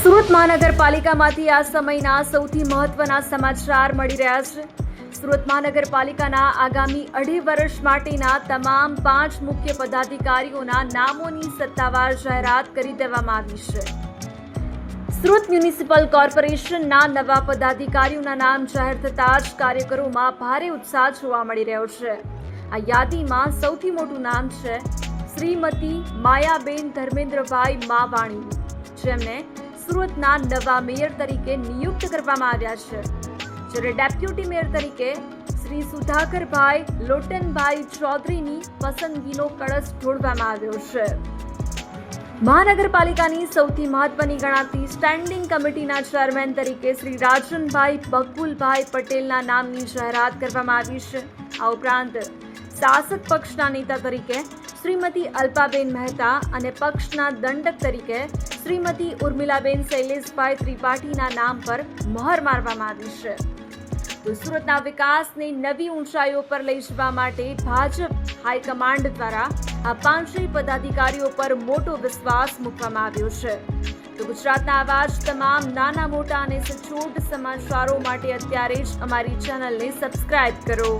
સુરત મહાનગરપાલિકામાંથી આ સમયના સૌથી મહત્વના સમાચાર મળી રહ્યા છે। સુરત મહાનગરપાલિકાના આગામી 2.5 વર્ષ માટેના તમામ 5 મુખ્ય પદાધિકારીઓના નામોની સત્તાવાર જાહેરાત કરી દેવામાં આવી છે। સુરત મ્યુનિસિપલ કોર્પોરેશનના નવા પદાધિકારીઓના નામ જાહેર થતાં જ કાર્યકરોમાં ભારે ઉત્સાહ જોવા મળી રહ્યો છે। આ યાદીમાં સૌથી મોટું નામ છે શ્રીમતી માયાબેન ધર્મેન્દ્રભાઈ માવાણીનું, જેમને સુરતના નવા મેયર તરીકે નિયુક્ત કરવામાં આવ્યા છે, જ્યારે ડેપ્યુટી મેયર તરીકે શ્રી સુધાકરભાઈ લોટનભાઈ ચૌધરીની પસંદગીનો કળશ ઢોળવામાં આવ્યો છે। મહાનગરપાલિકાની સૌથી મહત્વની ગણાતી સ્ટેન્ડિંગ કમિટીના ચેરમેન તરીકે શ્રી રાજનભાઈ બકુલભાઈ પટેલના નામની જાહેરાત કરવામાં આવી છે। આ ઉપરાંત શાસક પક્ષના નેતા તરીકે શ્રીમતી અલ્પાબેન મહેતા અને પક્ષના દંડક તરીકે શ્રીમતી ઉર્મિલાબેન શૈલેષભાઈ ત્રિપાઠીના નામ પર મહોર મારવામાં આવી છે। તો સુરતના વિકાસને નવી ઊંચાઈઓ પર લઈ જવા માટે ભાજપ હાઈકમાન્ડ દ્વારા આ 5 પદાધિકારીઓ પર મોટો વિશ્વાસ મૂકવામાં આવ્યો છે। તો ગુજરાતના આવા જ તમામ નાના મોટા અને સચોટ સમાચારો માટે અત્યારે જ અમારી ચેનલને સબસ્ક્રાઇબ કરો।